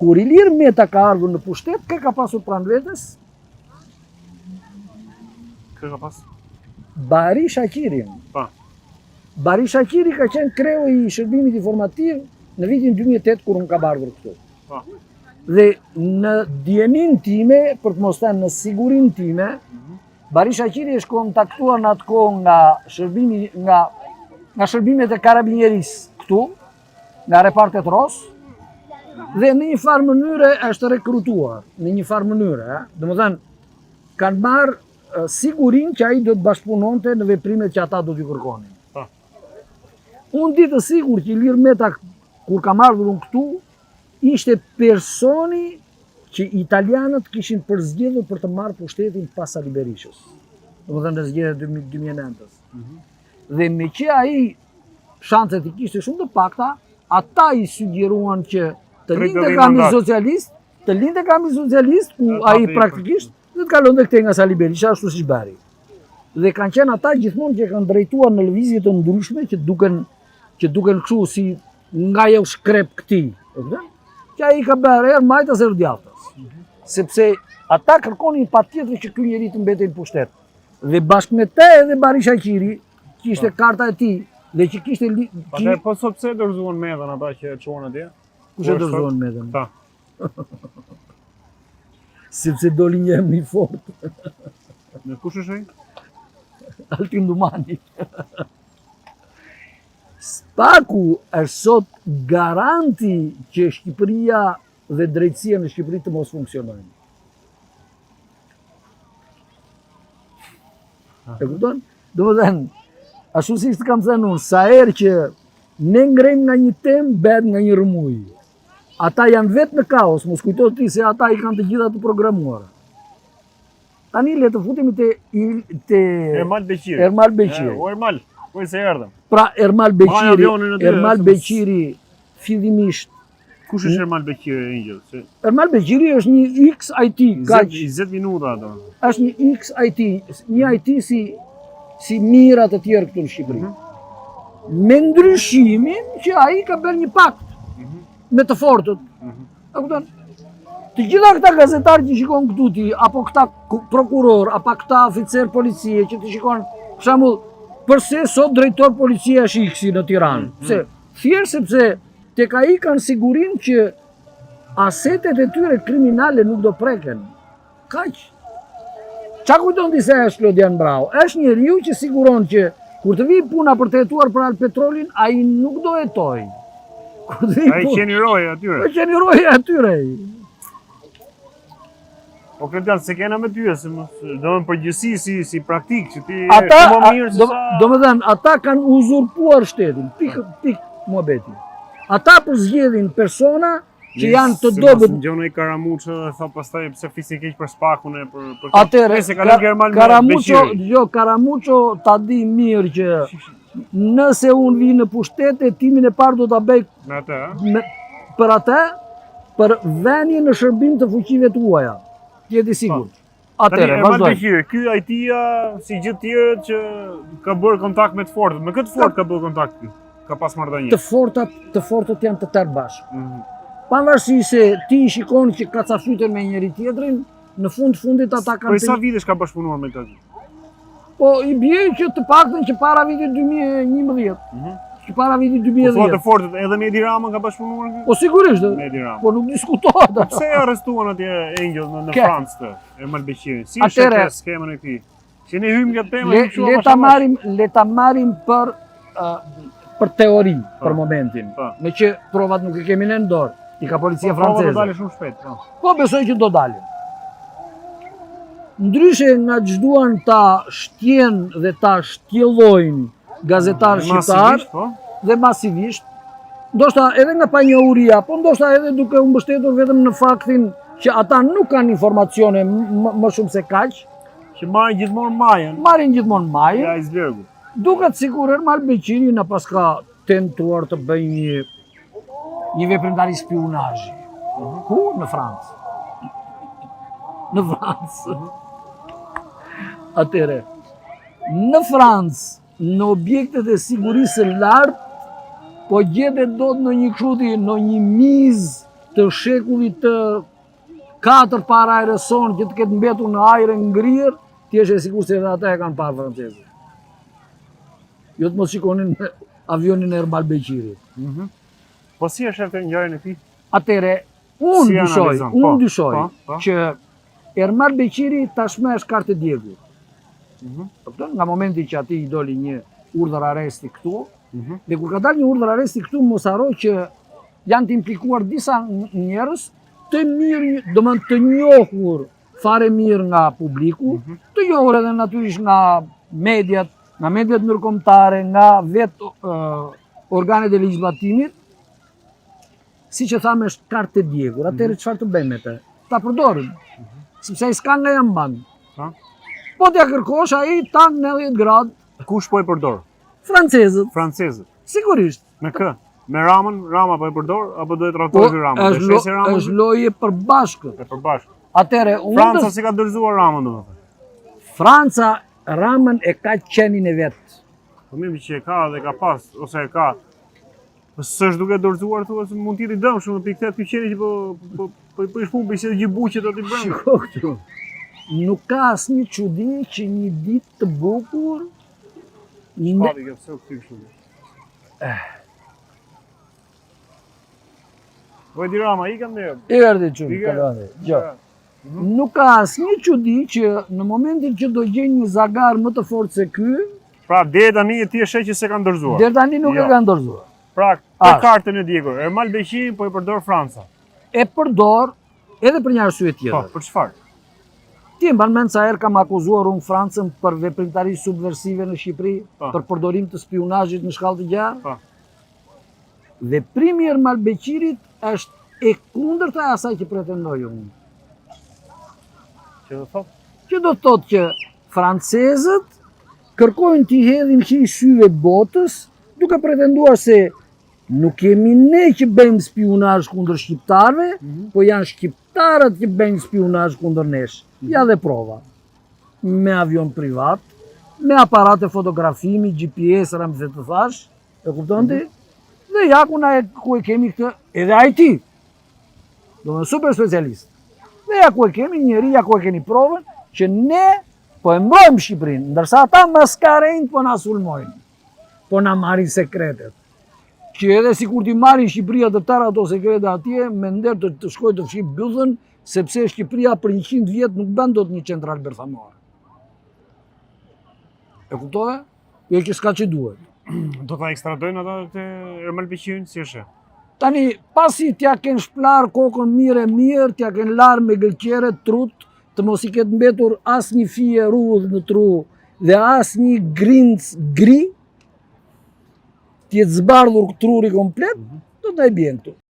Kur Ilir Meta ka ardhur në pushtet, kë ka pasur pranë vetes? Kë ka pas? Bahri Shaqirin. Pa. Bahri Shaqiri ka qenë kreu i shërbimit informativ në vitin 2008 kur unë kam ardhur këtu. Pa. Dhe në djenin time, për të mos thënë në sigurin time, Bahri Shaqiri është kontaktuar në atë kohë nga shërbimet e karabinjerisë këtu, nga repartet Ros, dhe në një farë mënyre është rekrutuar, në një farë mënyre, domethënë kanë marrë sigurin që ai do të bashkëpunonte në veprimet që ata do t'i kërkonin. Unë di të sigur që Ilir Meta, kur kam ardhur unë këtu, ishte personi që italianët kishin përzgjedhur për të marrë pushtetin pas Sali Berishës. Domethënë në zgjedhjet 2009-s. Dhe me që ai shanset i kishte shumë të pakta, ata i sugjeruan që të lindte kampi socialist, ku ai praktikisht dhe të kalonte këtej nga Sali Berisha, ashtu siç bëri. Dhe kanë qenë ata gjithmonë që kanë drejtuar në lëvizje të ndryshme që duken kështu si nga jo shkrep këtij. Që ai ka bërë erë majtas erë djathtas. Sepse ata kërkonin patjetër që ky njeri të mbetej në pushtet. Dhe bashkë me te edhe Bahri Shaqiri, që ishte karta e tij, dhe që kishte po sot pse dorëzuan Metën ata që e çuan atje? Kush e dorëzuan Metën? Ta. Sepse doli një emër i fortë. Në kush është ai? Altin Dumani. Spaku është sot garanti që Shqipëria dhe drejtësia në Shqipëri të mos funksionojnë. E kupton? Domethënë, ashtu siç të kam thënë unë, sa herë që ne ngrejmë nga një temë, bëhet nga një rrëmuj. Ata janë vetë në kaos, mos kujto ti se ata i kanë të gjitha të programuara. Tani le të futemi te Ermal Beqiri. Ermal Beqiri. O Ermal, po se erdhëm. Pra Ermal Beqiri fillimisht. Kush është Ermal Beqiri Angel? Ermal Beqiri është një XIT, kaq 20 minuta ato. Është një XIT, një IT si mirat e tjerë këtu në Shqipëri. Me ndryshimin që ai ka bërë një pakt me të fortët. A kupton? Të gjitha këta gazetarë që shikon këtu ti, apo këta prokuror, apo këta oficer policie që të shikon, për shembull, përse sot drejtor policia është X në Tiranë? Pse? Thjesht sepse tek ai kanë sigurinë që asetet e tyre kriminale nuk do preken. Kaq. Qa kujton ti se është Lodian Brau? Është njeriu që siguron që kur të vijë puna për të jetuar për petrolin, ai nuk do jetoj. Ai qeniroi atyre. Ai qeniroi atyre. Po Kredian, se kena me tyre, se do në përgjësi si praktik, që ti ata, më mirë se sa... Domethënë, ata kanë uzurpuar shtetin, pik muhabeti. Ata përzgjedhin persona që janë të dobët. Në gjona i Karamuqo dhe tha pastaj pse fisin keq për Spakun e për Atëre, Karamuqo ta di mirë që nëse unë vi në pushtet, timin e parë do ta bëj për atë, për vënien në shërbim të fuqive tuaja. Jeti sigur. Atëre, vazhdoj. Ky IT-ja, si gjithë tjerët që ka bërë kontakt me të fortët. Me këtë fort ka bërë kontakt ky? Ka pas marrëdhënie? Të fortët janë të tërë bashkë. Pavarësisht se ti shikon që kacafyten me njëri tjetrin, në fundit ata kanë... Po i sa vitesh ka bashkëpunuar me këtë? Po i bie që të paktën që para vitit 2011. Që para vitit 2010. Po të fortët edhe me Edi Rama ka bashkëpunuar këtu? Po sigurisht. Me Edi Rama. Po nuk diskutohet. Po pse arrestuan atje Angel në Francë të Ermal Beqirin? Si është kjo skemën e këtij? Që ne hym nga tema le ta marrim për teori për momentin. Me që provat nuk i kemi në dorë. I ka policia franceze. Po do dalë shumë shpejt. Po besoj që do dalin. Ndryshe nga ç'duan ta shtjen dhe ta shtjellojnë gazetarë shqiptar dhe masivisht, ndoshta edhe nga panjohuria, po ndoshta edhe duke u mbështetur vetëm në faktin që ata nuk kanë informacione më shumë se kaq, që marrin gjithmonë majën. Marrin gjithmonë majën. Ja icebergu. Duket sikur Ermal Beqiri na paska tentuar të bëjë një veprimtari spionazhi. Ku? Në Francë. Në Francë. Atëre, në Francë, në objektet e sigurisë lartë, po gjetet dot në një kështu, në një mizë të shekullit të 4 para Ereson që të ketë mbetur në ajre ngrirë, ti e sigur se edhe ata e kanë parë francezët. Jo të mos shikonin avionin e Ermal Beqirit. Po si është këtë ngjarjen e tij? Atëre, unë dyshoj që Ermal Beqiri tashmë është kartë djegur. Nga momenti që ati i doli një urdhër arresti këtu, dhe kur ka dalë një urdhër arresti këtu, mos harroj që janë të implikuar disa njerëz të mirë, do të njohur fare mirë nga publiku, të njohur edhe natyrisht nga mediat ndërkombëtare, nga vetë organet e legjisllatimit, si që thamë është kartë djegur. Atëherë çfarë të bëjmë me të? Ta përdorim, sepse ai s'ka nga janë bandë. Po t'ja kërkosh ai tan 90 gradë. Kush po e përdor? Francezët. Francezët. Sigurisht. Me kë? Me Ramën, Rama po e përdor apo do të rrotojë Ramën? Është lojë e përbashkët. E përbashkët. Atëre, Franca si ka dorëzuar Ramën domethënë. Franca Ramën e ka qenin e vet. Po mirë që e ka dhe ka pas ose e ka. S'është duke dorëzuar thua se mund të jetë i dëmshëm për këtë qenie që po i shpumbi si gjithë buqet aty brenda. Shiko këtu. Nuk ka asnjë çudi që një ditë të bukur Vojdi Rama, i kanë dhe? Erdhi çudi, kaloni. Nuk ka asnjë çudi që në momentin që do gjejnë një zagar më të fortë se ky, pra deri tani ti e sheh që se kanë dorëzuar. Deri tani nuk e kanë dorëzuar. Pra, për kartën e djegur, Ermal Beqiri po e përdor Franca. E përdor edhe për një arsye tjetër. Po, për çfarë? Ti e mban mend sa herë kam akuzuar unë Francën për veprimtari subversive në Shqipëri, për përdorim të spionazhit në shkallë të gjarë? Veprimi i Ermal Beqirit është e kundërta e asaj që pretendoj unë. Që do thotë? Që do thotë që francezët kërkojnë t'i hedhin qi syve botës, duke pretenduar se nuk jemi ne që bëjmë spionazh kundër shqiptarëve, po janë shqiptarët që bëjnë spionazh kundër nesh. Ja dhe prova. Me avion privat, me aparate fotografimi, GPS, ramse të thash, e kupton ti? Dhe ja ku e kemi këtë, edhe IT. Do të super specialist. Dhe ja ku e kemi njëri, ja ku e keni provën që ne po e mbrojmë Shqipërinë, ndërsa ata maskarejnë po na sulmojnë. Po na marrin sekretet. Që edhe si kur ti marrin Shqipëria të tëra ato sekrete atje, me nder të shkoj të fship bythën, sepse Shqipëria për 100 vjet nuk bën dot një qendral berthamore. E kuptove? Jo që s'ka që duhet. Do ta ekstradojnë ata te Ermal Beqirin, si është? Tani, pasi t'ja kenë shplar kokën mirë, t'ja kenë larë me gëlqere, trut, të mos i ketë mbetur as një fije rrudh në tru dhe as një grinc gri, t'jetë zbardhur truri komplet, do t'na i bjen këtu.